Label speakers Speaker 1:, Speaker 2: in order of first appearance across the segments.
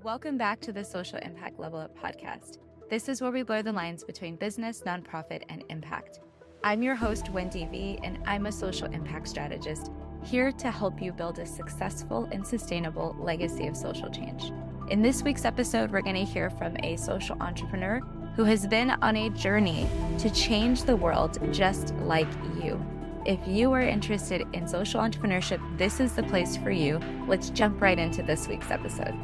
Speaker 1: Welcome back to the Social Impact Level Up podcast. This is where we blur the lines between business, nonprofit, and impact. I'm your host, Wendy V, and I'm a social impact strategist here to help you build a successful and sustainable legacy of social change. In this week's episode, we're going to hear from a social entrepreneur who has been on a journey to change the world just like you. If you are interested in social entrepreneurship, this is the place for you. Let's jump right into this week's episode.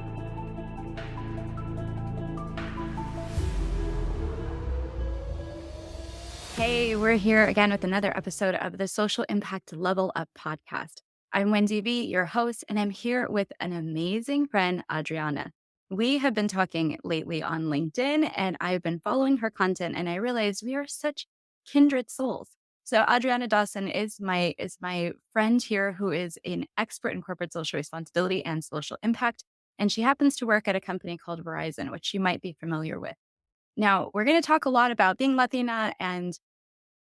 Speaker 1: Hey, we're here again with another episode of the Social Impact Level Up podcast. I'm Wendy V, your host, and I'm here with an amazing friend, Adriana. We have been talking lately on LinkedIn, and I've been following her content, and I realized we are such kindred souls. So Adriana Dawson is my friend here who is an expert in corporate social responsibility and social impact, and she happens to work at a company called Verizon, which you might be familiar with. Now, we're going to talk a lot about being Latina and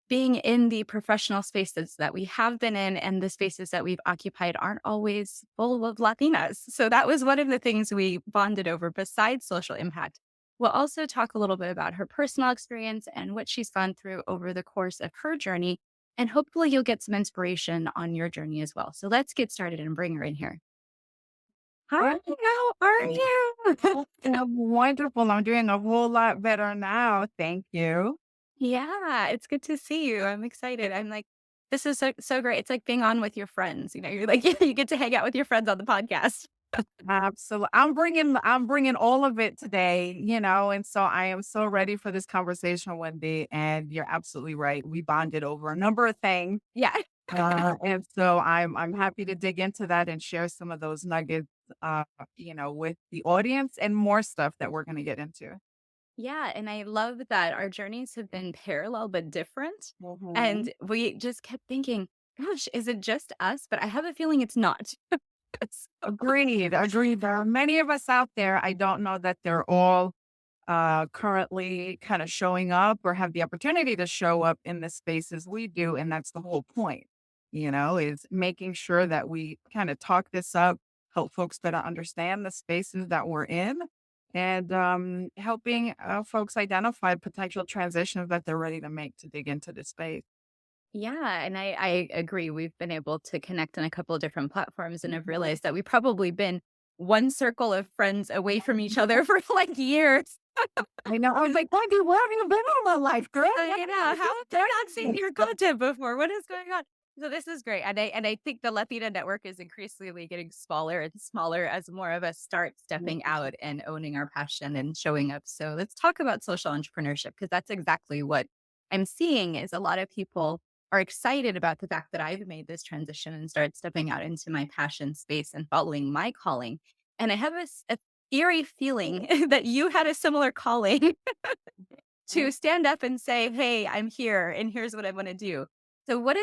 Speaker 1: being in the professional spaces that we have been in, and the spaces that we've occupied aren't always full of Latinas. So that was one of the things we bonded over besides social impact. We'll also talk a little bit about her personal experience and what she's gone through over the course of her journey. And hopefully you'll get some inspiration on your journey as well. So let's get started and bring her in here.
Speaker 2: Hi, how are you? I'm wonderful. I'm doing a whole lot better now. Thank you.
Speaker 1: Yeah, it's good to see you. I'm excited. I'm like, this is so great. It's like being on with your friends. You know, you're like, you get to hang out with your friends on the podcast.
Speaker 2: Absolutely. I'm bringing all of it today, and so I am so ready for this conversation, Wendy, and you're absolutely right. We bonded over a number of things.
Speaker 1: Yeah.
Speaker 2: And so I'm happy to dig into that and share some of those nuggets, with the audience and more stuff that we're going to get into.
Speaker 1: Yeah. And I love that our journeys have been parallel but different.
Speaker 2: Mhm.
Speaker 1: And we just kept thinking, gosh, is it just us? But I have a feeling it's not.
Speaker 2: Agreed. Agreed. There are many of us out there. I don't know that they're all currently kind of showing up or have the opportunity to show up in the spaces we do. And that's the whole point, is making sure that we kind of talk this up, help folks better understand the spaces that we're in, and helping folks identify potential transitions that they're ready to make to dig into this space.
Speaker 1: Yeah, and I agree. We've been able to connect on a couple of different platforms and have realized that we've probably been one circle of friends away from each other for like years.
Speaker 2: I know. I was like, Wendy, where have you been all my life, girl?
Speaker 1: You know, how have I not seen your content before? What is going on? So this is great. And I think the Latina network is increasingly getting smaller and smaller as more of us start stepping out and owning our passion and showing up. So let's talk about social entrepreneurship, because that's exactly what I'm seeing is a lot of people are excited about the fact that I've made this transition and started stepping out into my passion space and following my calling. And I have a eerie feeling that you had a similar calling to stand up and say, "Hey, I'm here and here's what I want to do." So what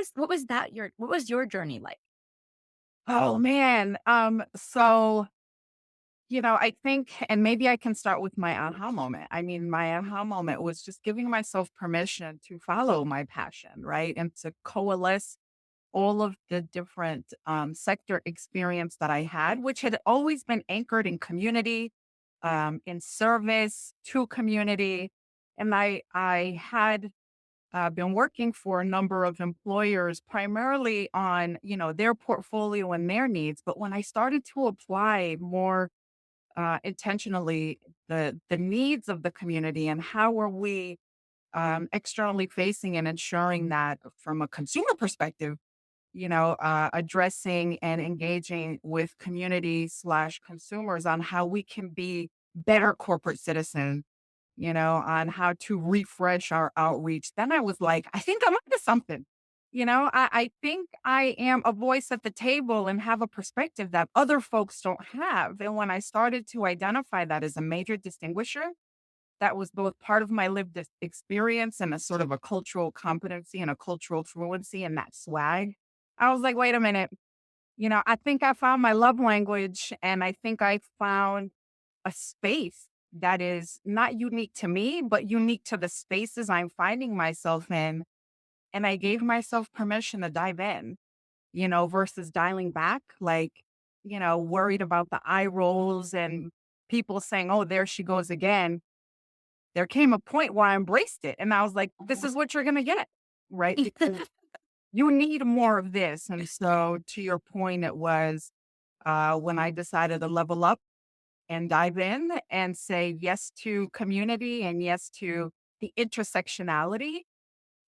Speaker 1: was your journey like?
Speaker 2: Oh man. So I think, and maybe I can start with my aha moment. I mean, my aha moment was just giving myself permission to follow my passion, right? And to coalesce all of the different sector experience that I had, which had always been anchored in community, in service to community. And I had been working for a number of employers primarily on, their portfolio and their needs. But when I started to apply more intentionally the needs of the community and how are we externally facing and ensuring that from a consumer perspective, addressing and engaging with community slash consumers on how we can be better corporate citizens, on how to refresh our outreach. Then I was like, I think I'm onto something. I think I am a voice at the table and have a perspective that other folks don't have. And when I started to identify that as a major distinguisher, that was both part of my lived experience and a sort of a cultural competency and a cultural fluency and that swag. I was like, wait a minute, I think I found my love language and I think I found a space that is not unique to me, but unique to the spaces I'm finding myself in. And I gave myself permission to dive in, versus dialing back, like, worried about the eye rolls and people saying, "Oh, there she goes again," there came a point where I embraced it. And I was like, this is what you're going to get. Right. Because you need more of this. And so to your point, it was when I decided to level up and dive in and say yes to community and yes to the intersectionality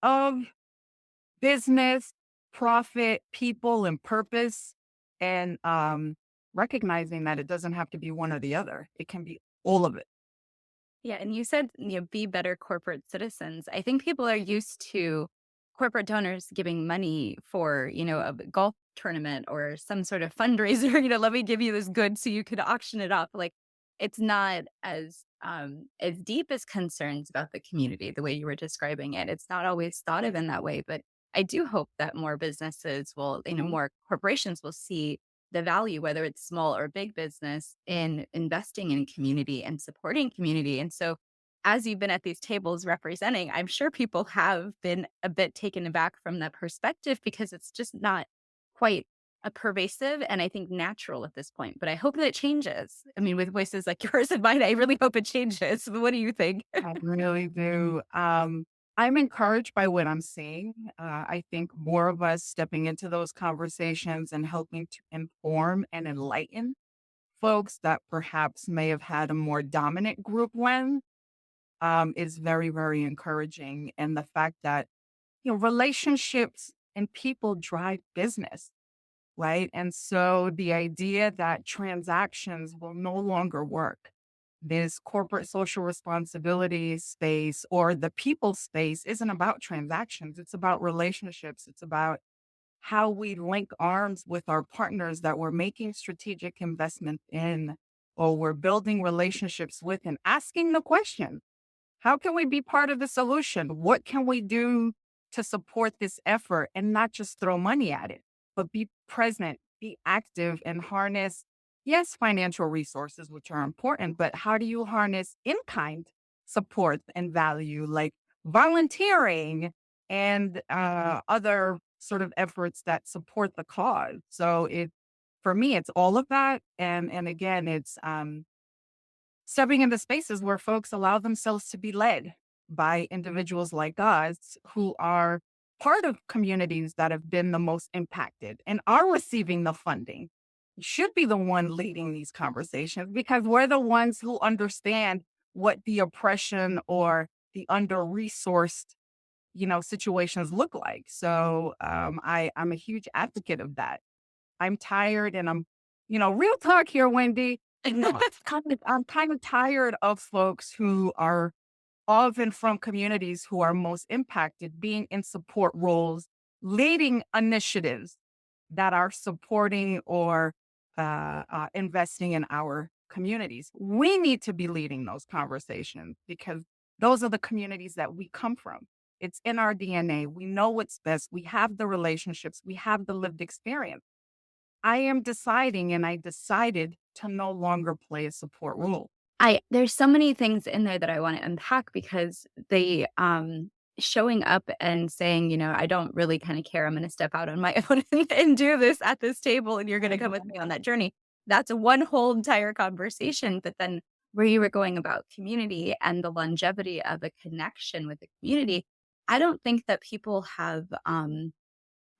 Speaker 2: of business, profit, people, and purpose, and recognizing that it doesn't have to be one or the other. It can be all of it.
Speaker 1: Yeah, and you said, be better corporate citizens. I think people are used to corporate donors giving money for, a golf tournament or some sort of fundraiser, let me give you this good so you could auction it off. Like it's not as deep as concerns about the community, the way you were describing it. It's not always thought of in that way, but I do hope that more businesses will,
Speaker 2: Mhm.
Speaker 1: more corporations will see the value, whether it's small or big business, in investing in community and supporting community. And so, as you've been at these tables representing, I'm sure people have been a bit taken aback from that perspective because it's just not quite a pervasive and I think natural at this point. But I hope that it changes. I mean, with voices like yours and mine, I really hope it changes. What do you think?
Speaker 2: I really do. I'm encouraged by what I'm seeing. I think more of us stepping into those conversations and helping to inform and enlighten folks that perhaps may have had a more dominant group when is very, very encouraging. And the fact that, relationships and people drive business, right? And so the idea that transactions will no longer work, this corporate social responsibility space or the people space isn't about transactions. It's about relationships. It's about how we link arms with our partners that we're making strategic investments in or we're building relationships with and asking the question, how can we be part of the solution? What can we do to support this effort and not just throw money at it, but be present, be active, and harness, yes, financial resources, which are important, but how do you harness in kind support and value like volunteering and other sort of efforts that support the cause? So for me, it's all of that. And again, it's, stepping into spaces where folks allow themselves to be led by individuals like us who are part of communities that have been the most impacted and are receiving the funding. Should be the one leading these conversations because we're the ones who understand what the oppression or the under resourced situations look like. So I'm a huge advocate of that. I'm tired and real talk here, Wendy. I'm kind of tired of folks who are often from communities who are most impacted being in support roles, leading initiatives that are supporting or investing in our communities. We need to be leading those conversations because those are the communities that we come from. It's in our DNA. We know what's best. We have the relationships. We have the lived experience. I am deciding, and I decided to no longer play a support role.
Speaker 1: There's so many things in there that I wanna unpack because showing up and saying, "I don't really kinda care, I'm gonna step out on my own and do this at this table, and you're gonna come with
Speaker 2: Mhm.
Speaker 1: me on that journey." That's one whole entire conversation, but then where you were going about community and the longevity of a connection with the community, I don't think that people have,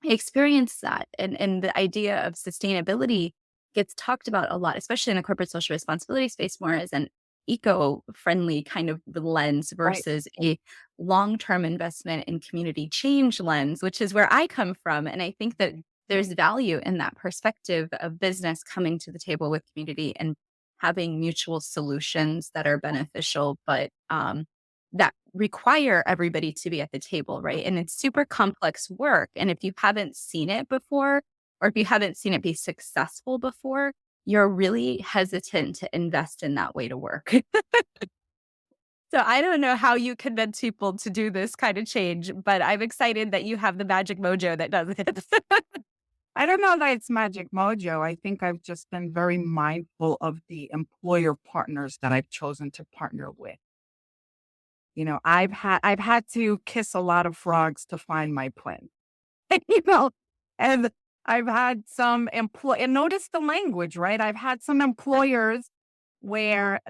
Speaker 1: experience that, and the idea of sustainability gets talked about a lot, especially in the corporate social responsibility space more as an eco-friendly kind of lens
Speaker 2: Right.
Speaker 1: versus a long-term investment in community change lens, which is where I come from, and I think that there's value in that perspective of business coming to the table with community and having mutual solutions that are beneficial, but, that require everybody to be at the table, right? And it's super complex work. And if you haven't seen it before, or if you haven't seen it be successful before, you're really hesitant to invest in that way to work. So I don't know how you convince people to do this kind of change, but I'm excited that you have the magic mojo that does it.
Speaker 2: I don't know that it's magic mojo. I think I've just been very mindful of the employer partners that I've chosen to partner with. I've had to kiss a lot of frogs to find my prince. you know, and I've had some employ and notice the language, right? I've had some employers where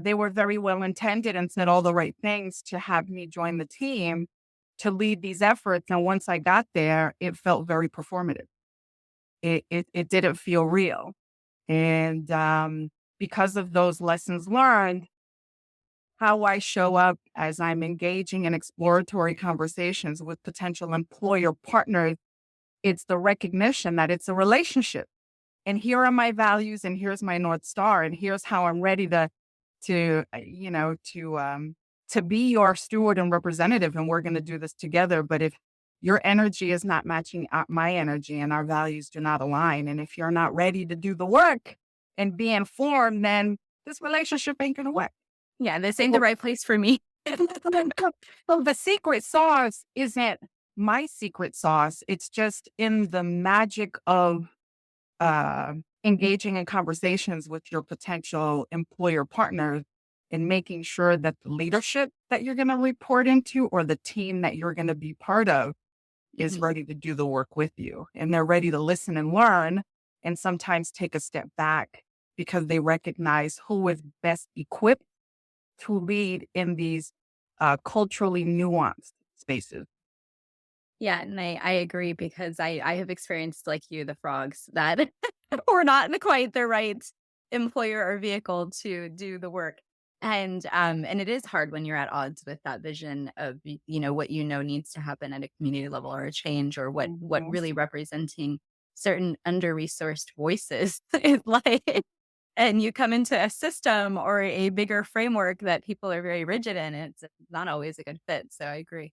Speaker 2: they were very well intended and said all the right things to have me join the team to lead these efforts. And once I got there, it felt very performative. It didn't feel real. And because of those lessons learned, how I show up as I'm engaging in exploratory conversations with potential employer partners, it's the recognition that it's a relationship. And here are my values, and here's my North Star, and here's how I'm ready to be your steward and representative, and we're going to do this together. But if your energy is not matching my energy and our values do not align, and if you're not ready to do the work and be informed, then this relationship ain't going to work.
Speaker 1: Yeah, this ain't the right place for me.
Speaker 2: So the secret sauce isn't my secret sauce. It's just in the magic of uh, engaging in conversations with your potential employer partner and making sure that the leadership that you're going to report into or the team that you're going to be part of is
Speaker 1: Mhm.
Speaker 2: ready to do the work with you. And they're ready to listen and learn and sometimes take a step back because they recognize who is best equipped to lead in these culturally nuanced spaces.
Speaker 1: Yeah, and I agree because I have experienced like you, the frogs that were not in quite the right employer or vehicle to do the work. And it is hard when you're at odds with that vision of what needs to happen at a community level or a change or what
Speaker 2: Mhm.
Speaker 1: really representing certain under-resourced voices is like. And you come into a system or a bigger framework that people are very rigid in, it's not always a good fit. So I agree.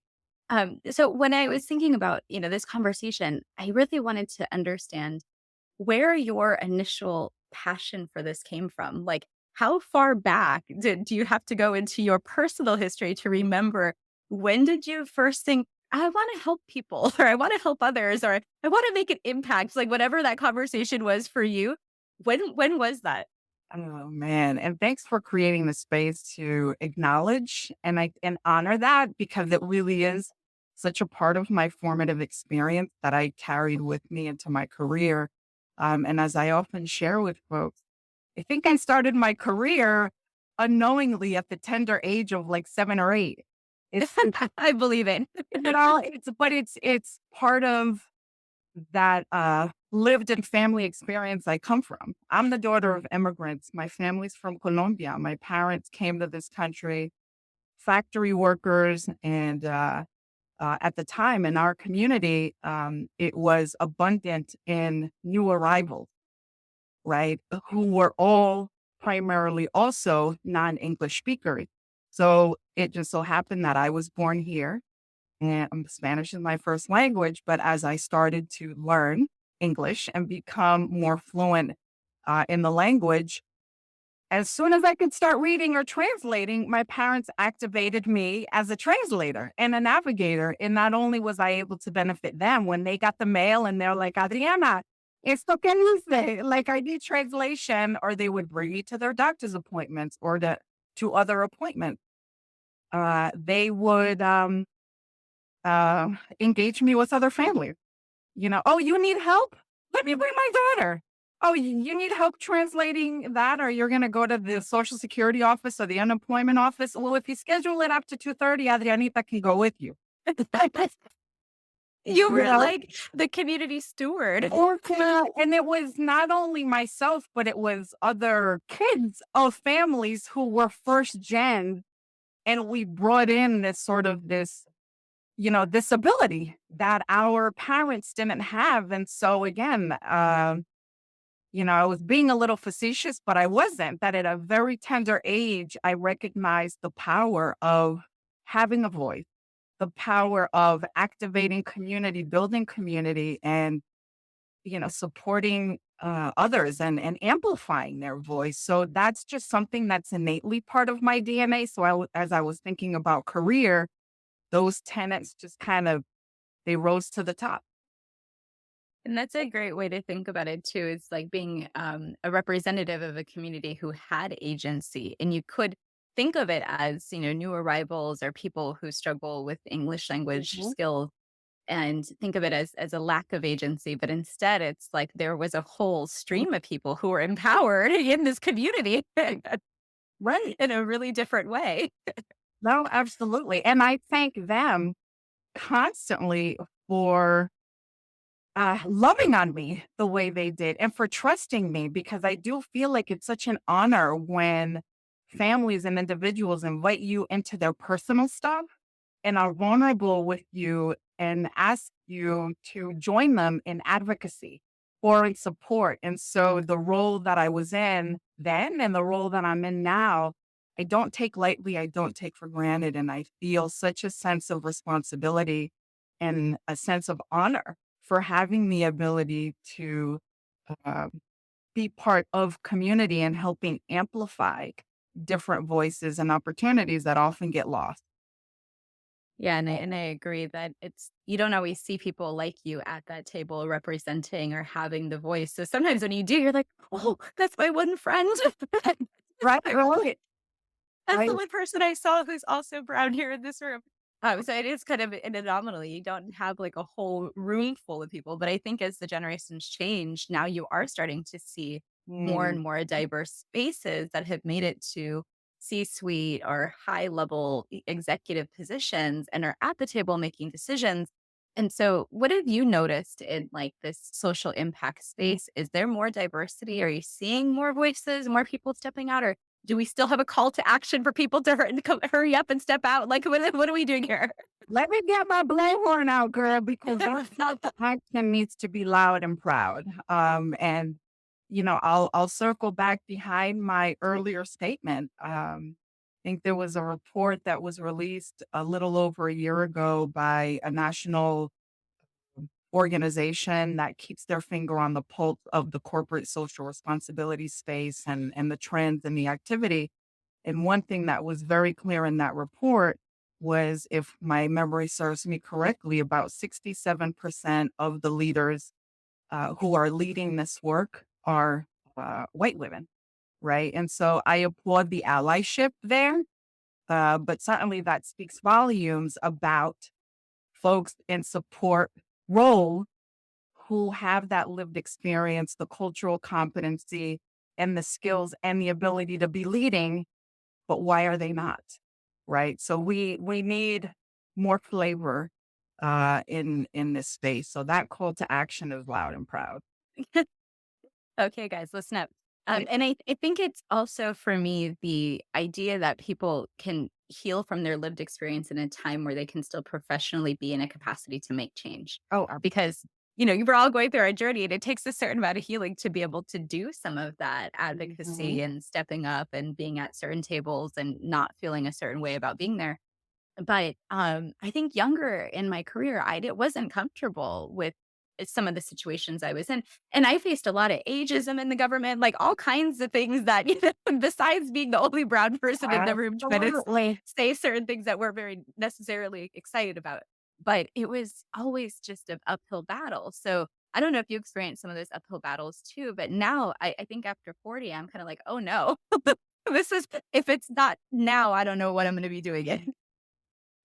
Speaker 1: So when I was thinking about, this conversation, I really wanted to understand where your initial passion for this came from. Like, how far back do you have to go into your personal history to remember when did you first think, I want to help people or I want to help others or I want to make an impact, like whatever that conversation was for you. When was that?
Speaker 2: Oh man. And thanks for creating the space to acknowledge and honor that because it really is such a part of my formative experience that I carried with me into my career. And as I often share with folks, I think I started my career unknowingly at the tender age of like 7 or 8. It's
Speaker 1: I believe it.
Speaker 2: it's part of that lived in family experience I come from. I'm the daughter of immigrants. My family's from Colombia. My parents came to this country, factory workers, and at the time in our community, it was abundant in new arrivals, right? Who were all primarily also non-English speakers. So it just so happened that I was born here and Spanish is my first language. But as I started to learn English and become more fluent in the language, as soon as I could start reading or translating, my parents activated me as a translator and a navigator. And not only was I able to benefit them when they got the mail and they're like, Adriana, esto que dice? Like I need translation, or they would bring me to their doctor's appointments or to other appointments. They would engage me with other families. "Oh, you need help? Let me bring my daughter. Oh, you need help translating that, or you're gonna go to the Social Security office or the unemployment office? Well, if you schedule it up to 2:30, Adrianita can go with you."
Speaker 1: You
Speaker 2: You
Speaker 1: were
Speaker 2: know?
Speaker 1: like the community steward.
Speaker 2: And it was not only myself, but it was other kids of families who were first gen, and we brought in this ability that our parents didn't have. And so again, I was being a little facetious, but I wasn't. That at a very tender age, I recognized the power of having a voice, the power of activating community, building community, and supporting others and amplifying their voice. So that's just something that's innately part of my DNA. So as I was thinking about career, those tenets just kind of they rose to the top.
Speaker 1: And that's a great way to think about it too. It's like being a representative of a community who had agency. And you could think of it as, new arrivals or people who struggle with English language
Speaker 2: Mhm.
Speaker 1: skills. and think of it as a lack of agency, but instead it's like there was a whole stream of people who were empowered in this community
Speaker 2: Right.
Speaker 1: in a really different way.
Speaker 2: No, absolutely. And I thank them constantly for loving on me the way they did and for trusting me because I do feel like it's such an honor when families and individuals invite you into their personal stuff and are vulnerable with you and ask you to join them in advocacy or in support. And so the role that I was in then and the role that I'm in now, I don't take lightly, I don't take for granted. And I feel such a sense of responsibility and a sense of honor for having the ability to uh, be part of community and helping amplify different voices and opportunities that often get lost.
Speaker 1: Yeah, and I agree that it's you don't always see people like you at that table representing or having the voice. So sometimes when you do, you're like, "Oh, that's my one friend."
Speaker 2: Right, right,
Speaker 1: That's the
Speaker 2: right.
Speaker 1: one person I saw who's also brown here in this room. So it is kind of an anomaly. You don't have like a whole room full of people, but I think as the generations change, now you are starting to see more
Speaker 2: Mm.
Speaker 1: and more diverse spaces that have made it to C-suite or high level executive positions and are at the table making decisions. And so, what have you noticed in like this social impact space? Is there more diversity? Are you seeing more voices, more people stepping out, or do we still have a call to action for people to hurry up and step out? Like, what are we doing here?
Speaker 2: Let me get my blade horn out, girl, because that's not the action needs to be loud and proud. And I'll circle back behind my earlier statement. I think there was a report that was released a little over a year ago by a national organization that keeps their finger on the pulse of the corporate social responsibility space and the trends and the activity. And one thing that was very clear in that report was, if my memory serves me correctly, about 67% of the leaders who are leading this work are white women, right? And so I applaud the allyship there, but certainly that speaks volumes about folks in support role who have that lived experience, the cultural competency, and the skills and the ability to be leading, but why are they not? Right. So we need more flavor in this space. So that call to action is loud and proud.
Speaker 1: Okay, guys, listen up. And I think it's also for me the idea that people can heal from their lived experience in a time where they can still professionally be in a capacity to make change.
Speaker 2: Oh,
Speaker 1: Because, you were all going through our journey and it takes a certain amount of healing to be able to do some of that
Speaker 2: mhm.
Speaker 1: advocacy and stepping up and being at certain tables and not feeling a certain way about being there. But, I think younger in my career, wasn't comfortable with some of the situations I was in, and I faced a lot of ageism in the government, like, all kinds of things that, besides being the only brown person in the room trying to
Speaker 2: Absolutely.
Speaker 1: say certain things that weren't very necessarily excited about. But it was always just an uphill battle, so I don't know if you experienced some of those uphill battles too, but now I think after 40, I'm kinda like, "Oh, no. This is if it's not now, I don't know what I'm gonna be doing it."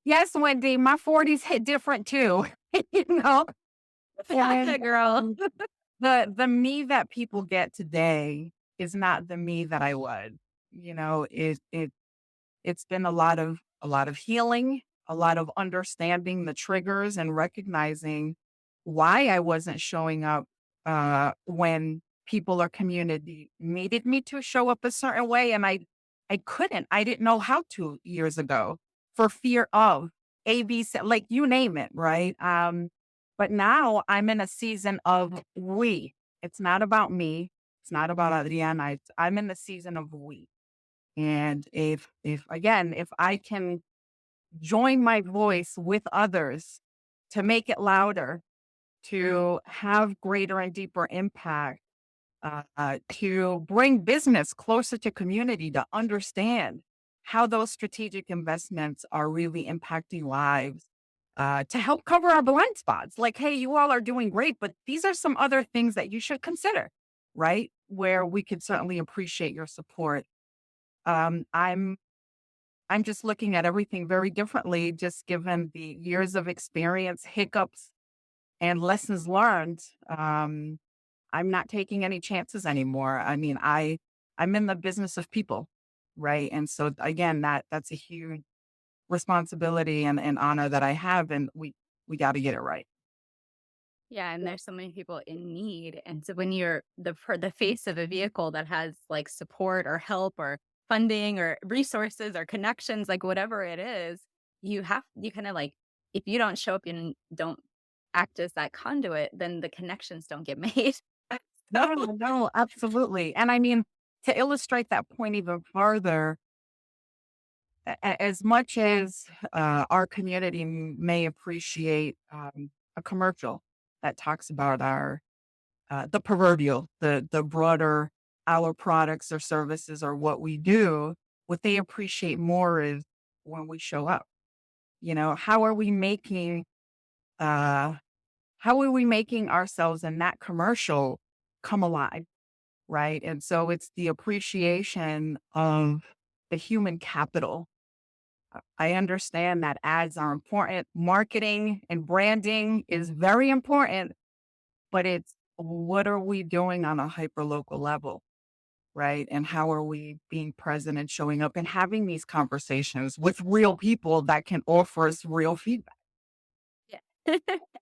Speaker 2: Yes, Wendy, my 40s hit different too. you know, and
Speaker 1: Girl.
Speaker 2: the me that people get today is not the me that I was. It's been a lot of healing, a lot of understanding the triggers and recognizing why I wasn't showing up when people or community needed me to show up a certain way, and I couldn't. I didn't know how to years ago for fear of ABC, like you name it, right? But now I'm in a season of we. It's not about me. It's not about Adriana. I'm in the season of we. And if I can join my voice with others to make it louder, to have greater and deeper impact, to bring business closer to community, to understand how those strategic investments are really impacting lives, to help cover our blind spots. Like, hey, you all are doing great, but these are some other things that you should consider, right? Where we could certainly appreciate your support. Um, I'm I'm just looking at everything very differently, just given the years of experience, hiccups, and lessons learned. I'm not taking any chances anymore. I mean, I'm in the business of people, right? And so again, that's a huge responsibility and honor that I have, and we got to get it right.
Speaker 1: Yeah, and there's so many people in need, and so when you're the face of a vehicle that has, like, support or help or funding or resources or connections, like, whatever it is, you kinda, like if you don't show up and don't act as that conduit, then the connections don't get made.
Speaker 2: No,
Speaker 1: So
Speaker 2: no, absolutely. And I mean, to illustrate that point even further, as much as our community may appreciate a commercial that talks about our the proverbial, the broader our products or services or what we do, what they appreciate more is when we show up. You know, uh, how are we making ourselves in that commercial come alive? Right. And so it's the appreciation of the human capital. I understand that ads are important. Marketing and branding is very important, but it's what are we doing on a hyper local level? Right. And how are we being present and showing up and having these conversations with real people that can offer us real feedback?
Speaker 1: yeah.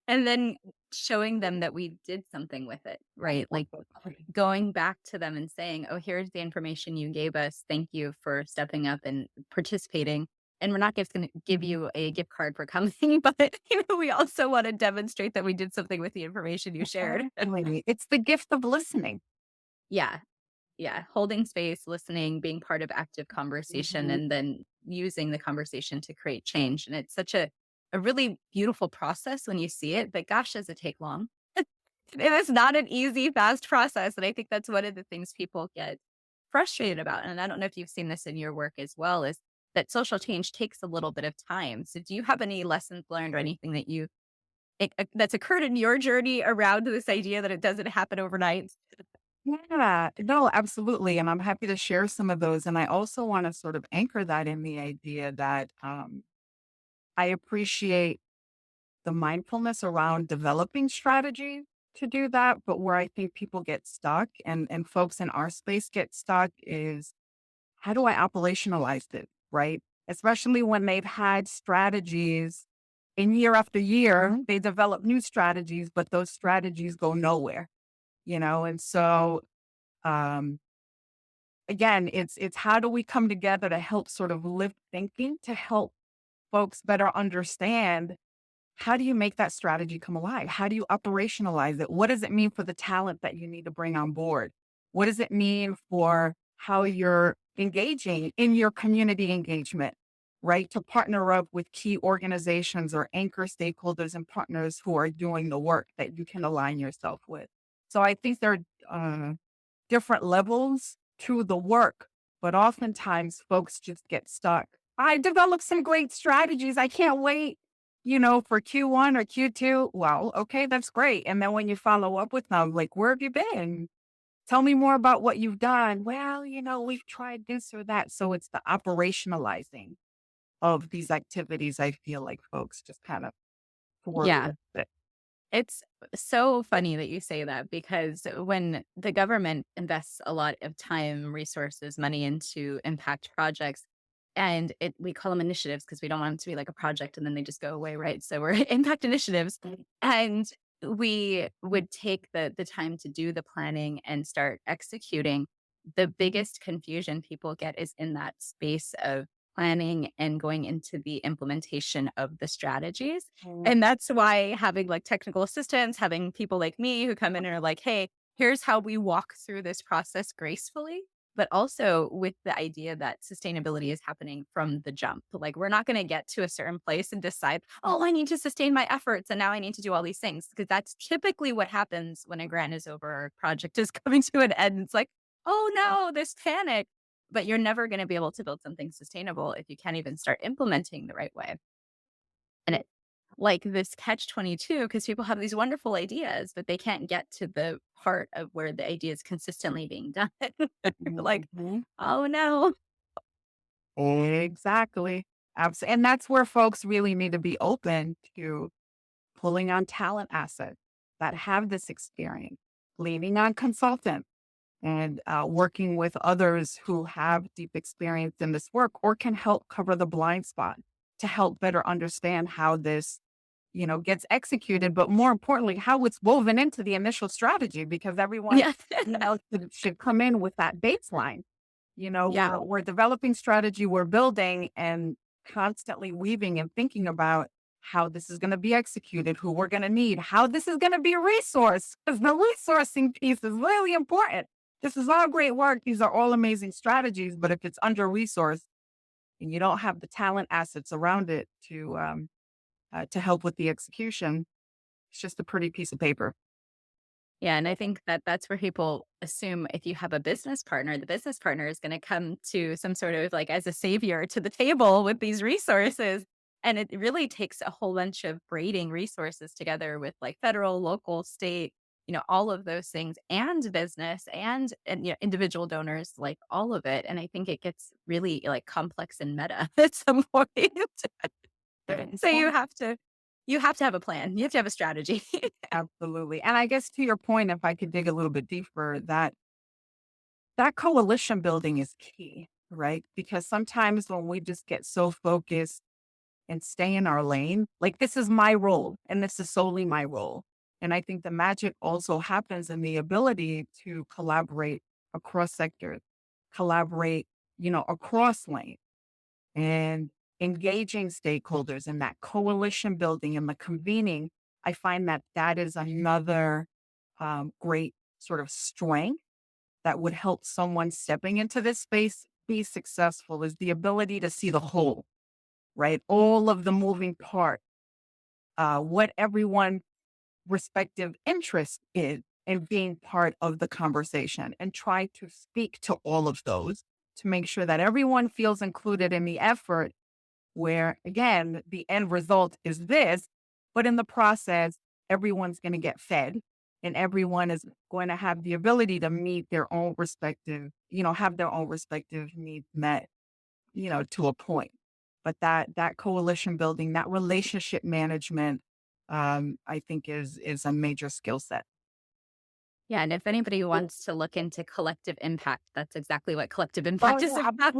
Speaker 1: And then showing them that we did something with it, right? Like, going back to them and saying, "Oh, here's the information you gave us. Thank you for stepping up and participating. And we're not just gonna give
Speaker 2: Mhm.
Speaker 1: you a gift card for coming, but, we also wanna demonstrate that we did something with the information you shared."
Speaker 2: Exactly. It's the gift of listening.
Speaker 1: Yeah, yeah, holding space, listening, being part of active conversation,
Speaker 2: Mhm.
Speaker 1: and then using the conversation to create change, and it's such a really beautiful process when you see it, but gosh, does it take long. It is not an easy, fast process, and I think that's one of the things people get frustrated about, and I don't know if you've seen this in your work as well, is that social change takes a little bit of time. So do you have any lessons learned or anything that that's occurred in your journey around this idea that it doesn't happen overnight?
Speaker 2: Yeah, no, absolutely. And I'm happy to share some of those. And I also want to sort of anchor that in the idea that I appreciate the mindfulness around developing strategy to do that. But where I think people get stuck and folks in our space get stuck is how do I operationalize it? Right. Especially when they've had strategies and year after year, they develop new strategies, but those strategies go nowhere, you know? And so, um, again, it's how do we come together to help sort of lift thinking to help folks better understand how do you make that strategy come alive? How do you operationalize it? What does it mean for the talent that you need to bring on board? What does it mean for how you're engaging in your community engagement, right? To partner up with key organizations or anchor stakeholders and partners who are doing the work that you can align yourself with. So I think there are different levels to the work, but oftentimes folks just get stuck. I developed some great strategies. I can't wait, for Q1 or Q2. Well, okay, that's great. And then when you follow up with them, like, where have you been? Tell me more about what you've done. Well, we've tried this or that. So it's the operationalizing of these activities. I feel like folks just kind of thwart
Speaker 1: Yeah.
Speaker 2: with it.
Speaker 1: It's so funny that you say that because when the government invests a lot of time, resources, money into impact projects, and we call them initiatives because we don't want them to be like a project and then they just go away, right? So we're impact initiatives, and we would take the time to do the planning and start executing. The biggest confusion people get is in that space of planning and going into the implementation of the strategies,
Speaker 2: Mm.
Speaker 1: and that's why having, like, technical assistants, having people like me who come in and are like, "Hey, here's how we walk through this process gracefully," but also with the idea that sustainability is happening from the jump. Like, we're not gonna get to a certain place and decide, "Oh, I need to sustain my efforts, and now I need to do all these things," because that's typically what happens when a grant is over or a project is coming to an end. It's like, "Oh, no," this panic, but you're never gonna be able to build something sustainable if you can't even start implementing the right way. And it like this catch 22 because people have these wonderful ideas, but they can't get to the part of where the idea is consistently being done. You're like,
Speaker 2: Mhm.
Speaker 1: "Oh, no."
Speaker 2: Exactly. And that's where folks really need to be open to pulling on talent assets that have this experience, leaning on consultants and working with others who have deep experience in this work or can help cover the blind spot to help better understand how this gets executed, but more importantly, how it's woven into the initial strategy, because everyone,
Speaker 1: Yeah.
Speaker 2: should come in with that baseline.
Speaker 1: Yeah.
Speaker 2: We're developing strategy, we're building and constantly weaving and thinking about how this is going to be executed, who we're going to need, how this is going to be resourced, because the resourcing piece is really important. This is all great work. These are all amazing strategies, but if it's under resourced and you don't have the talent assets around it to help with the execution, it's just a pretty piece of paper.
Speaker 1: Yeah, and I think that that's where people assume if you have a business partner, the business partner is gonna come to some sort of like as a savior to the table with these resources. And it really takes a whole bunch of braiding resources together with like federal, local, state, all of those things and business and individual donors, like all of it. And I think it gets really like complex and meta at some point. So you have to have a plan. You have to have a strategy.
Speaker 2: Absolutely. And I guess to your point, if I could dig a little bit deeper, that coalition building is key, right? Because sometimes when we just get so focused and stay in our lane, like this is my role and this is solely my role. And I think the magic also happens in the ability to collaborate across sectors, collaborate, across lanes and engaging stakeholders in that coalition building and the convening. I find that that is another great sort of strength that would help someone stepping into this space be successful is the ability to see the whole, right? All of the moving parts, what everyone's respective interest is in being part of the conversation and try to speak to all of those to make sure that everyone feels included in the effort where again, the end result is this, but in the process, everyone's going to get fed and everyone is going to have the ability to meet their own respective, have their own respective needs met, to a point. But that coalition building, that relationship management, I think is a major skill set.
Speaker 1: Yeah, and if anybody wants to look into collective impact, that's exactly what collective
Speaker 2: Oh
Speaker 1: impact is
Speaker 2: yeah,
Speaker 1: about.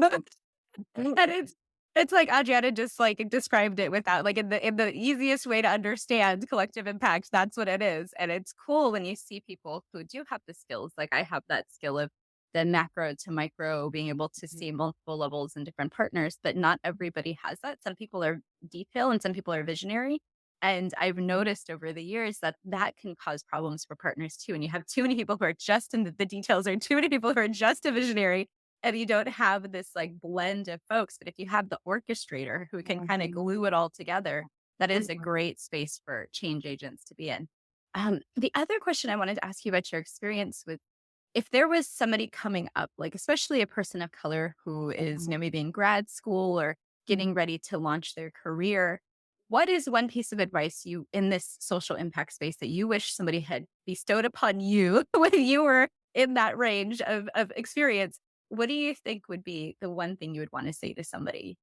Speaker 1: And it's like Adriana just like described it without like in the easiest way to understand collective impact. That's what it is. And it's cool when you see people who do have the skills. Like I have that skill of the macro to micro, being able to see multiple levels and different partners, but not everybody has that. Some people are detail and some people are visionary. And I've noticed over the years that that can cause problems for partners too. And you have too many people who are just in the details, or too many people who are just a visionary, and you don't have this like blend of folks. But if you have the orchestrator who can kind of glue it all together, that is a great space for change agents to be in. The other question I wanted to ask you about your experience with if there was somebody coming up, like especially a person of color who is, maybe in grad school or getting ready to launch their career, what is one piece of advice you in this social impact space that you wish somebody had bestowed upon you when you were in that range of experience? What do you think would be the one thing you would want to say to somebody?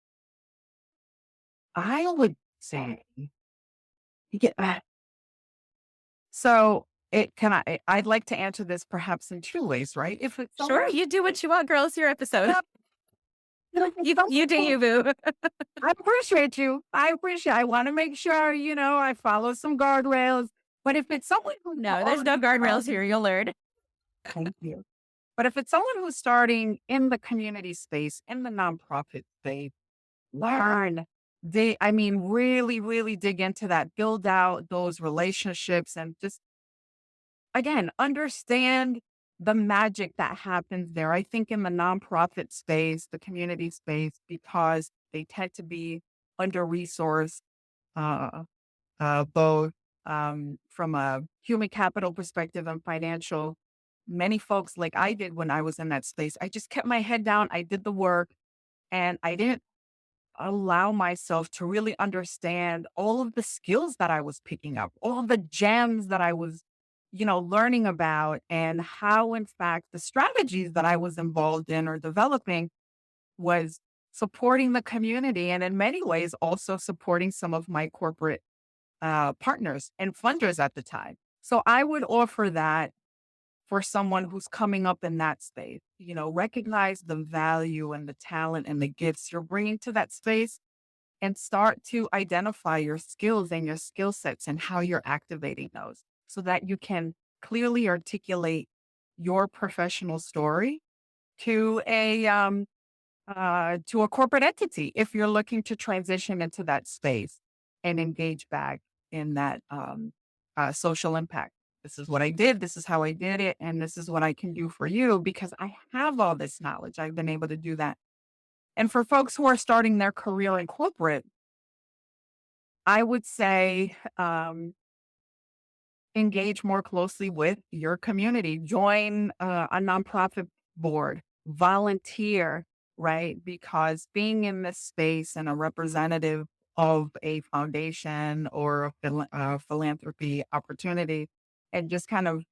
Speaker 2: I would say, yeah. So I'd like to answer this perhaps in two ways, right? If it's
Speaker 1: Sure,
Speaker 2: someone,
Speaker 1: you do what you want, girl. It's your episode.
Speaker 2: Yep. If it's
Speaker 1: You do
Speaker 2: someone
Speaker 1: you, boo.
Speaker 2: I appreciate you. I want to make sure, I follow some guardrails. But if it's someone who's
Speaker 1: No, there's no
Speaker 2: already
Speaker 1: guardrails
Speaker 2: started,
Speaker 1: here. You'll learn.
Speaker 2: thank you. But if it's someone who's starting in the community space, in the nonprofit space, learn. I mean, really, really dig into that, build out those relationships and just, again, understand the magic that happens there. I think in the nonprofit space, the community space, because they tend to be under resourced, uh, both from a human capital perspective and financial. Many folks, like I did when I was in that space, I just kept my head down. I did the work and I didn't allow myself to really understand all of the skills that I was picking up, all of the gems that I was, learning about, and how, in fact, the strategies that I was involved in or developing was supporting the community and in many ways also supporting some of my corporate partners and funders at the time. So I would offer that for someone who's coming up in that space. Recognize the value and the talent and the gifts you're bringing to that space and start to identify your skills and your skill sets and how you're activating those so that you can clearly articulate your professional story to a corporate entity if you're looking to transition into that space and engage back in that social impact. This is what I did. This is how I did it. And this is what I can do for you because I have all this knowledge. I've been able to do that. And for folks who are starting their career in corporate, I would say engage more closely with your community, join a nonprofit board, volunteer, right? Because being in this space and a representative of a foundation or a philanthropy opportunity and just kind of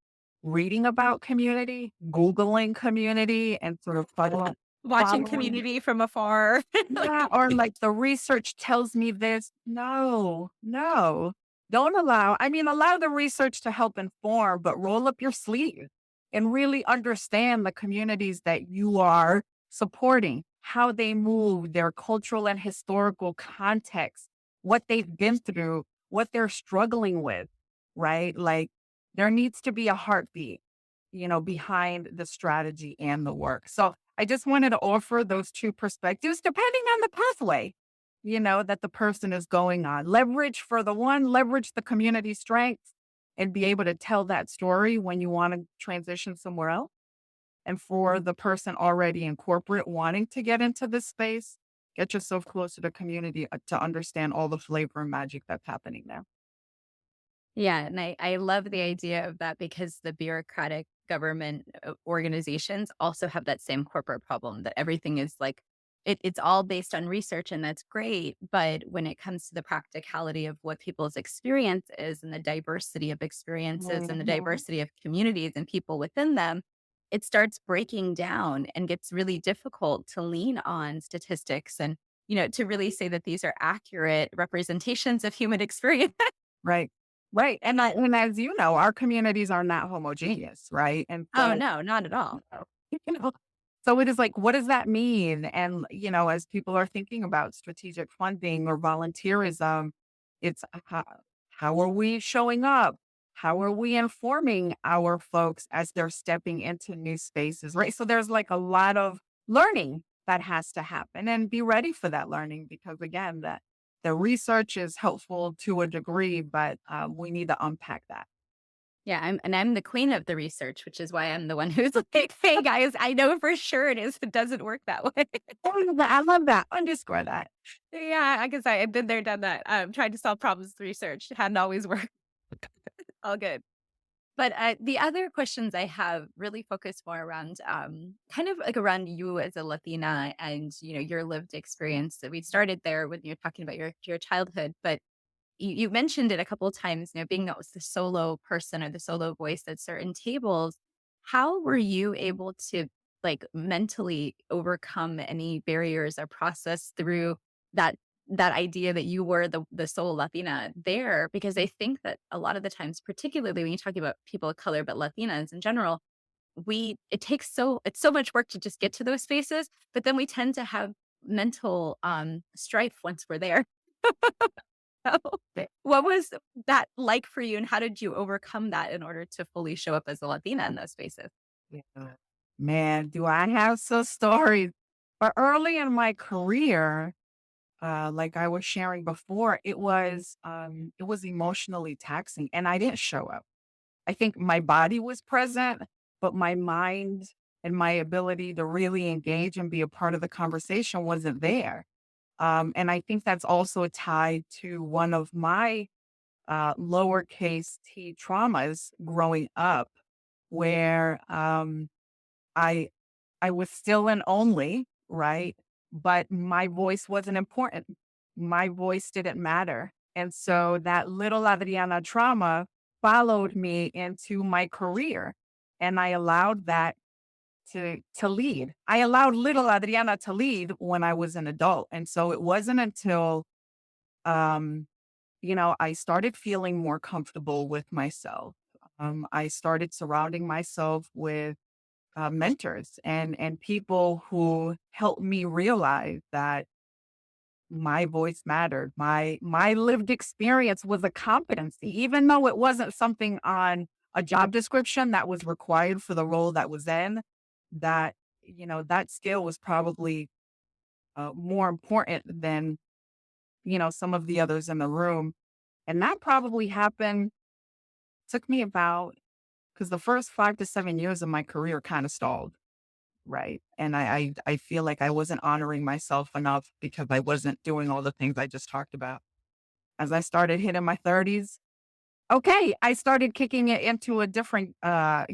Speaker 2: reading about community, Googling community and sort of
Speaker 1: Watching
Speaker 2: following.
Speaker 1: Community from afar.
Speaker 2: Yeah, or like the research tells me this. No, no. Don't allow, I mean, allow the research to help inform, but roll up your sleeve and really understand the communities that you are supporting, how they move, their cultural and historical context, what they've been through, what they're struggling with, right? Like there needs to be a heartbeat, behind the strategy and the work. So I just wanted to offer those two perspectives depending on the pathway, that the person is going on. Leverage for the one, leverage the community strengths and be able to tell that story when you want to transition somewhere else. And for the person already in corporate wanting to get into this space, get yourself closer to community to understand all the flavor and magic that's happening there.
Speaker 1: Yeah, and I love the idea of that because the bureaucratic government organizations also have that same corporate problem that everything is like it's all based on research and that's great, but when it comes to the practicality of what people's experience is and the diversity of experiences and the
Speaker 2: Mhm.
Speaker 1: diversity of communities and people within them, it starts breaking down and gets really difficult to lean on statistics and to really say that these are accurate representations of human experience.
Speaker 2: Right. Right. And as you know, our communities are not homogeneous, right? And
Speaker 1: Oh,
Speaker 2: so,
Speaker 1: no, not at all.
Speaker 2: uh, you know, so it is like, what does that mean? And, as people are thinking about strategic funding or volunteerism, it's how are we showing up? How are we informing our folks as they're stepping into new spaces, right? So there's like a lot of learning that has to happen and be ready for that learning because again, that the research is helpful to a degree, but we need to unpack that.
Speaker 1: Yeah, I'm the queen of the research, which is why I'm the one who's like, "Hey, guys, I know for sure it doesn't work that way."
Speaker 2: I love that. Underscore that.
Speaker 1: Yeah, I guess I've been there, done that. Tried to solve problems with research. Hadn't always worked. All good. But, the other questions I have really focus more around, kind of like around you as a Latina and, your lived experience. So we started there when you're talking about your childhood, but you mentioned it a couple of times, being that was the solo person or the solo voice at certain tables. How were you able to like mentally overcome any barriers or process through that that idea that you were the sole Latina there? Because I think that a lot of the times, particularly when you're talking about people of color, but Latinas in general, it's so much work to just get to those spaces, but then we tend to have mental strife once we're there. So, what was that like for you, and how did you overcome that in order to fully show up as a Latina in those spaces?
Speaker 2: Yeah. Man, do I have some stories. But early in my career, like I was sharing before, it was emotionally taxing and I didn't show up. I think my body was present, but my mind and my ability to really engage and be a part of the conversation wasn't there. And I think that's also tied to one of my lowercase t traumas growing up, where I I was still an only, right? But my voice wasn't important. My voice didn't matter. And so that little Adriana trauma followed me into my career. And I allowed that to lead. I allowed little Adriana to lead when I was an adult. And so it wasn't until um I started feeling more comfortable with myself. I started surrounding myself with mentors and people who helped me realize that my voice mattered. My lived experience was a competency, even though it wasn't something on a job description that was required for the role that was in. That that skill was probably more important than some of the others in the room, and that probably happened. Took me about because the first 5 to 7 years of my career kind of stalled. Right. And I feel like I wasn't honoring myself enough because I wasn't doing all the things I just talked about. As I started hitting my 30s, okay, I started kicking it into a different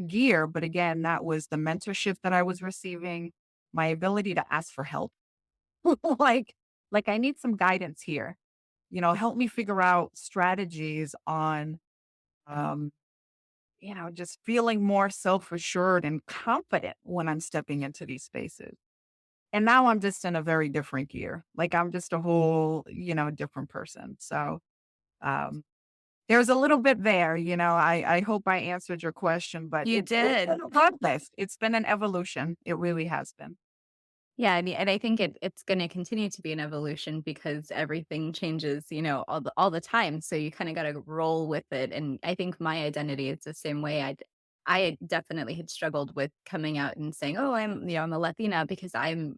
Speaker 2: gear. But again, that was the mentorship that I was receiving, my ability to ask for help. like, like I need some guidance here. Help me figure out strategies on um, just feeling more self assured and confident when I'm stepping into these spaces. And now I'm just in a very different gear. Like I'm just a whole, different person. So there's a little bit there, I hope I answered your question, but
Speaker 1: You
Speaker 2: it's
Speaker 1: did.
Speaker 2: been a process. It's been an evolution. It really has been.
Speaker 1: Yeah, and I think it's gonna continue to be an evolution because everything changes, all the time. So you kinda gotta roll with it. And I think my identity is the same way. I definitely had struggled with coming out and saying, "Oh, I'm a Latina," because I'm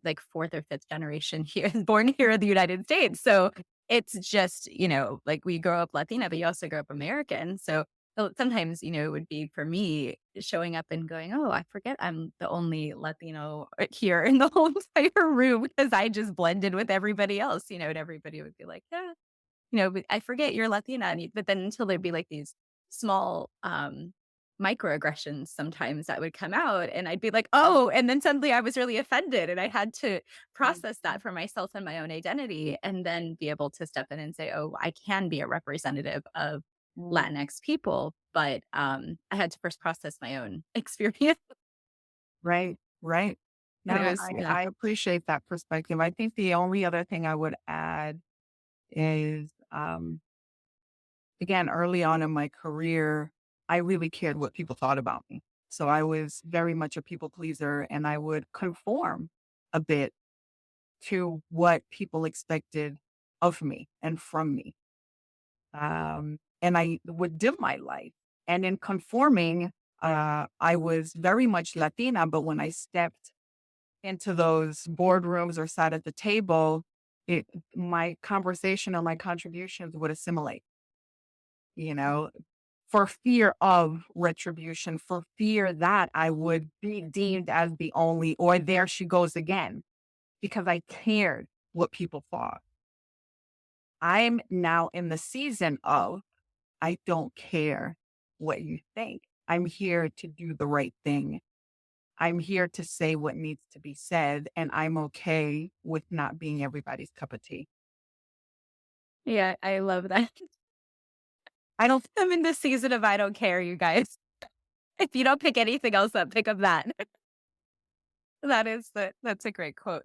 Speaker 1: like fourth or fifth generation here, born here in the United States. So it's just, like we grow up Latina, but you also grow up American. So sometimes, it would be for me showing up and going, "Oh, I forget I'm the only Latino here in the whole entire room," because I just blended with everybody else, and everybody would be like, "Yeah, but I forget you're Latina." But then until there'd be like these small, microaggressions sometimes that would come out, and I'd be like, "Oh," and then suddenly I was really offended, and I had to process that for myself and my own identity, and then be able to step in and say, "Oh, I can be a representative of
Speaker 2: Mm.
Speaker 1: Latinx people," but, I had to first process my own experience,
Speaker 2: Right. Right.
Speaker 1: and it
Speaker 2: No,
Speaker 1: was
Speaker 2: I,
Speaker 1: yeah.
Speaker 2: I appreciate that perspective. I think the only other thing I would add is, again, early on in my career, I really cared what people thought about me. So I was very much a people pleaser and I would conform a bit to what people expected of me and from me. And I would dim my light. And in conforming, I was very much Latina, but when I stepped into those boardrooms or sat at the table, it, my conversation or my contributions would assimilate, you know, for fear of retribution, for fear that I would be deemed as the only, or there she goes again, because I cared what people thought. I'm now in the season of I don't care what you think. I'm here to do the right thing. I'm here to say what needs to be said, and I'm okay with not being everybody's cup of tea.
Speaker 1: Yeah, I love that.
Speaker 2: I don't
Speaker 1: I'm in this season of I don't care, you guys. If you don't pick anything else up, pick up that. That's a great quote.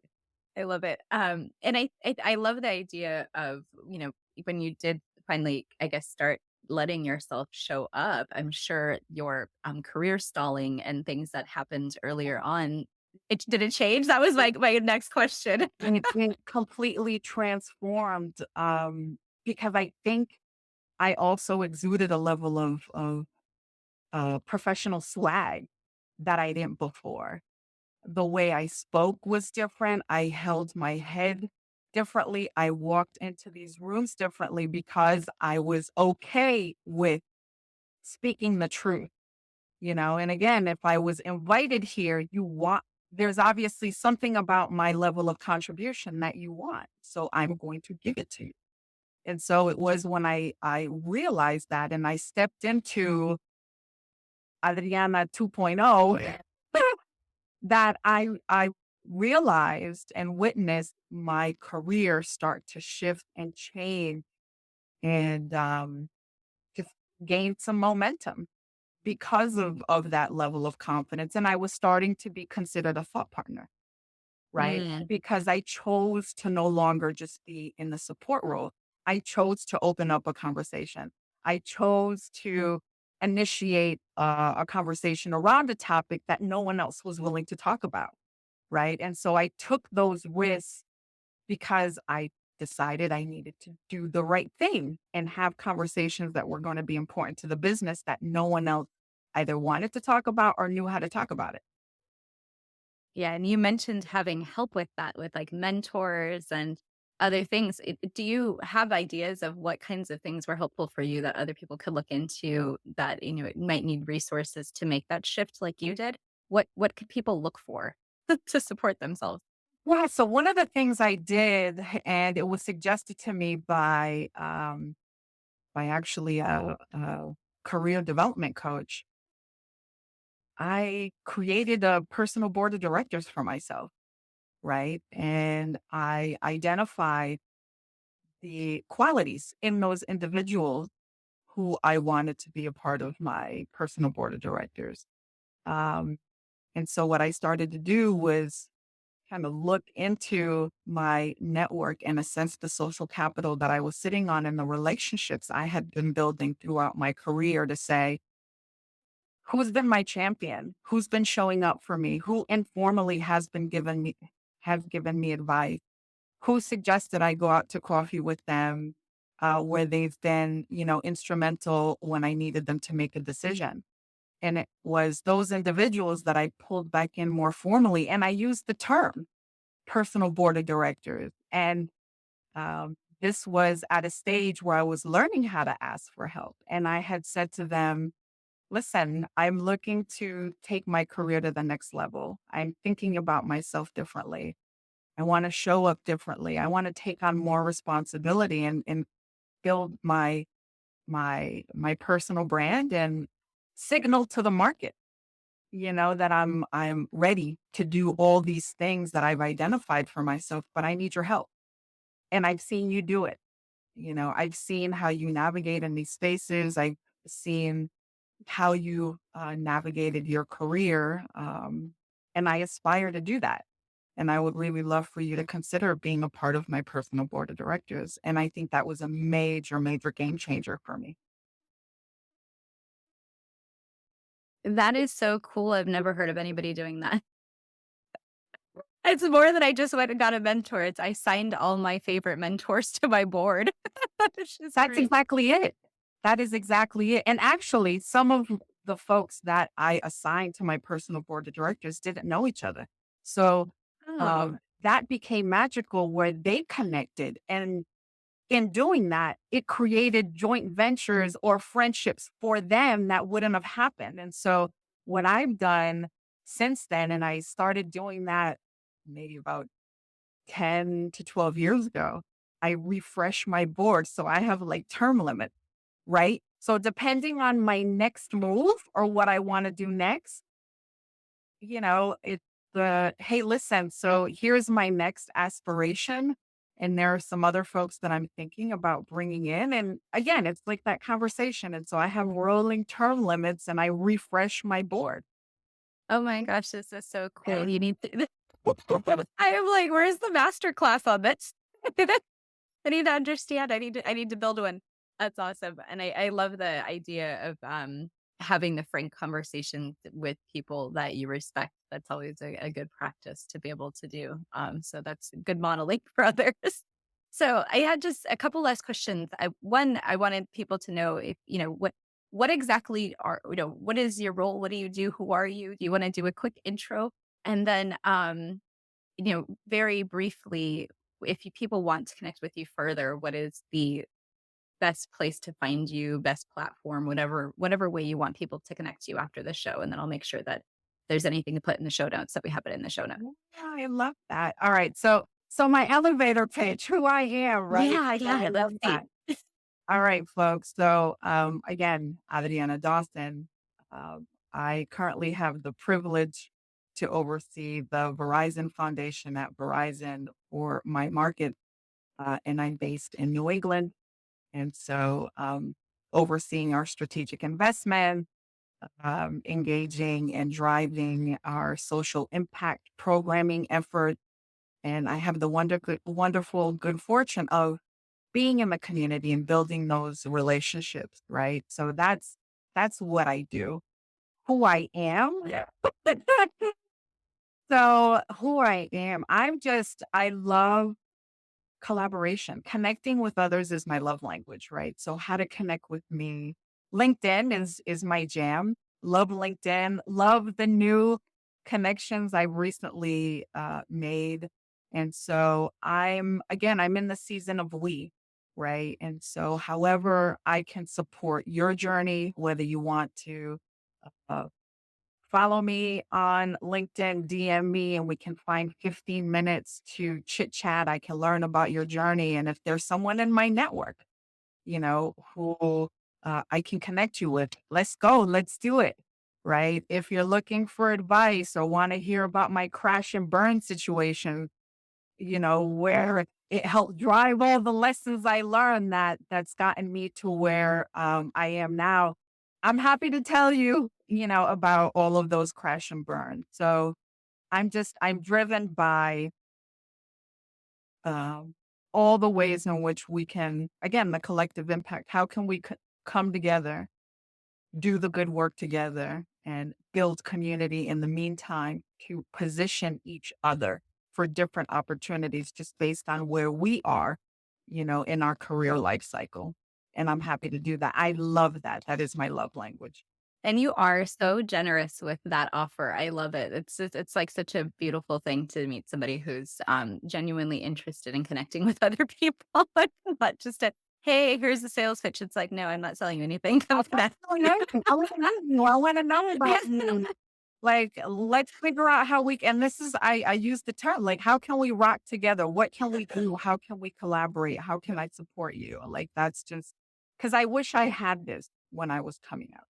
Speaker 1: I love it. And I love the idea of, when you did finally, I guess, start letting yourself show up. I'm sure your career stalling and things that happened earlier on, did it change? That was my next question.
Speaker 2: it completely transformed, because I think I also exuded a level of professional swag that I didn't before. The way I spoke was different. I held my head differently. I walked into these rooms differently because I was okay with speaking the truth, And again, if I was invited here, there's obviously something about my level of contribution that you want. So I'm going to give it to you. And so it was when I realized that and I stepped into Adriana 2.0 that I realized and witnessed my career start to shift and change and just gain some momentum because of that level of confidence. And I was starting to be considered a thought partner, right?
Speaker 1: Mm.
Speaker 2: Because I chose to no longer just be in the support role. I chose to open up a conversation. I chose to initiate a conversation around a topic that no one else was willing to talk about. Right. And so I took those risks because I decided I needed to do the right thing and have conversations that were going to be important to the business that no one else either wanted to talk about or knew how to talk about it.
Speaker 1: Yeah, and you mentioned having help with that, with, like, mentors and other things. Do you have ideas of what kinds of things were helpful for you that other people could look into that, it might need resources to make that shift like you did? What could people look for to support themselves?
Speaker 2: Yeah. So one of the things I did, and it was suggested to me by actually a career development coach, I created a personal board of directors for myself. Right. And I identified the qualities in those individuals who I wanted to be a part of my personal board of directors. Um, and so what I started to do was kind of look into my network and assess the social capital that I was sitting on and the relationships I had been building throughout my career to say, who's been my champion? Who's been showing up for me? Who informally has given me advice? Who suggested I go out to coffee with them, where they've been, instrumental when I needed them to make a decision. And it was those individuals that I pulled back in more formally. And I used the term personal board of directors. And this was at a stage where I was learning how to ask for help. And I had said to them, listen, I'm looking to take my career to the next level. I'm thinking about myself differently. I want to show up differently. I want to take on more responsibility and build my personal brand and signal to the market, that I'm ready to do all these things that I've identified for myself, but I need your help. And I've seen you do it. I've seen how you navigate in these spaces. I've seen how you navigated your career. And I aspire to do that. And I would really love for you to consider being a part of my personal board of directors. And I think that was a major, major game changer for me.
Speaker 1: That is so cool. I've never heard of anybody doing that. It's more than I just went and got a mentor. It's I signed all my favorite mentors to my board. It's just
Speaker 2: That's
Speaker 1: great.
Speaker 2: exactly it. That is exactly it. And actually, some of the folks that I assigned to my personal board of directors didn't know each other. So
Speaker 1: Oh.
Speaker 2: that became magical where they connected. And in doing that, it created joint ventures or friendships for them that wouldn't have happened. And so, what I've done since then, and I started doing that maybe about 10 to 12 years ago, I refresh my board. So, I have like term limit, right? So, depending on my next move or what I want to do next, it's hey, listen, so here's my next aspiration. And there are some other folks that I'm thinking about bringing in. And again, it's like that conversation. And so I have rolling term limits and I refresh my board.
Speaker 1: Oh my gosh, this is so cool. You need to I am like, where's the master class on this? I need to understand. I need to build one. That's awesome. And I love the idea of having the frank conversations with people that you respect. That's always a good practice to be able to do. So that's good modeling for others. So I had just a couple last questions. One, I wanted people to know if, what exactly what is your role? What do you do? Who are you? Do you want to do a quick intro? And then very briefly, if people want to connect with you further, what is the best place to find you, best platform, whatever way you want people to connect to you after the show, and then I'll make sure that there's anything to put in the show notes that we have it in the show notes.
Speaker 2: Yeah, I love that. All right. So my elevator pitch, who I am, right?
Speaker 1: Yeah,
Speaker 2: So I
Speaker 1: yeah, let's
Speaker 2: love
Speaker 1: see.
Speaker 2: that. All right, folks. So again, Adriana Dawson. I currently have the privilege to oversee the Verizon Foundation at Verizon for my market, and I'm based in New England. And so, overseeing our strategic investment, engaging and driving our social impact programming effort. And I have the wonderful good fortune of being in the community and building those relationships, right? So that's what I do. Who I am. Yeah. So who I am, I love collaboration. Connecting with others is my love language, right? So how to connect with me. LinkedIn is my jam. Love LinkedIn. Love the new connections I've recently made. And so I'm in the season of we, right? And so however I can support your journey, whether you want to uh, follow me on LinkedIn, DM me, and we can find 15 minutes to chit chat. I can learn about your journey. And if there's someone in my network, who I can connect you with, let's go, let's do it. Right. If you're looking for advice or want to hear about my crash and burn situation, where it helped drive all the lessons I learned that's gotten me to where I am now. I'm happy to tell you, about all of those crash and burn. So I'm driven by um, all the ways in which we can, again, the collective impact. How can we come together, do the good work together, and build community in the meantime to position each other for different opportunities just based on where we are, in our career life cycle. And I'm happy to do that. I love that. That is my love language.
Speaker 1: And you are so generous with that offer. I love it. It's like such a beautiful thing to meet somebody who's genuinely interested in connecting with other people, but not just a hey, here's the sales pitch. It's like, no, I'm not selling you anything. Come with that.
Speaker 2: I want to know about you. Like, let's figure out how and I use the term, like, how can we rock together? What can we do? How can we collaborate? How can I support you? Like, that's just because I wish I had this when I was coming out.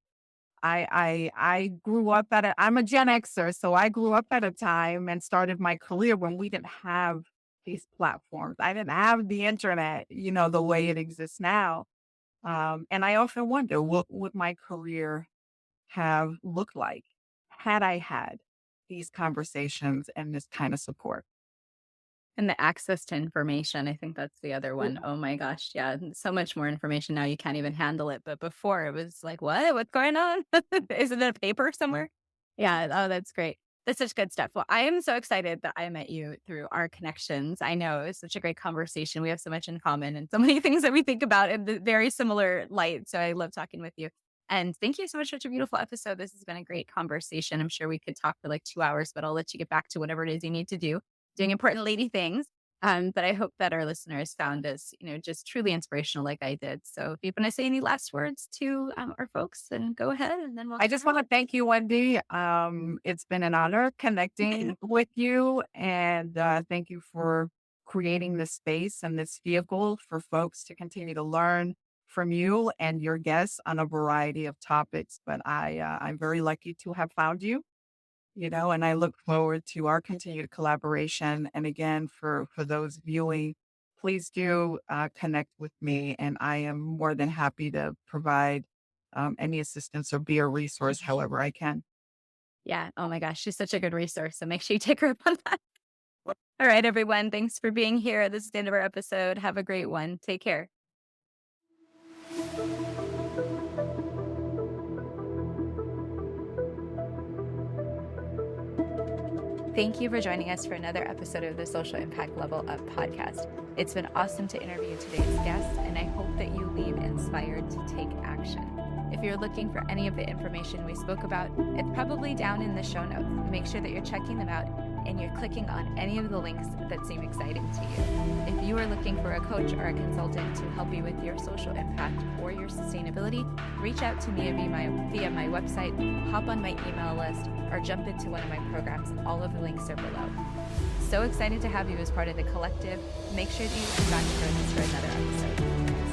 Speaker 2: I grew up I'm a Gen Xer, so I grew up at a time and started my career when we didn't have these platforms. I didn't have the internet, the way it exists now. And I often wonder, what would my career have looked like had I had these conversations and this kind of support?
Speaker 1: And the access to information, I think that's the other one. Oh my gosh, yeah, so much more information now, you can't even handle it, but before it was like, "What? What's going on? Is it in a paper somewhere?" Yeah, oh, that's great. That's such good stuff. Well, I am so excited that I met you through our connections. I know it was such a great conversation. We have so much in common and so many things that we think about in the very similar light, so I love talking with you. And thank you so much for such a beautiful episode. This has been a great conversation. I'm sure we could talk for like 2 hours, but I'll let you get back to whatever it is you need to do doing important lady things. But I hope that our listeners found us, just truly inspirational like I did. So if you want to say any last words to our folks, then go ahead and then we'll
Speaker 2: I just want to thank you, Wendy. It's been an honor connecting with you, and thank you for creating this space and this vehicle for folks to continue to learn from you and your guests on a variety of topics. But I'm very lucky to have found you, and I look forward to our continued collaboration. And again, for those viewing, please do connect with me, and I am more than happy to provide any assistance or be a resource however I can.
Speaker 1: Yeah. Oh my gosh. She's such a good resource. So make sure you take her up on that. All right, everyone. Thanks for being here. This is the end of our episode. Have a great one. Take care. Thank you for joining us for another episode of the Social Impact Level Up podcast. It's been awesome to interview today's guests, and I hope that you leave inspired to take action. If you're looking for any of the information we spoke about, it's probably down in the show notes. Make sure that you're checking them out and you're clicking on any of the links that seem exciting to you. If you are looking for a coach or a consultant to help you with your social impact or your sustainability, reach out to me via my website, hop on my email list, or jump into one of my programs. All of the links are below. So excited to have you as part of the collective. Make sure that you come back and join us for another episode.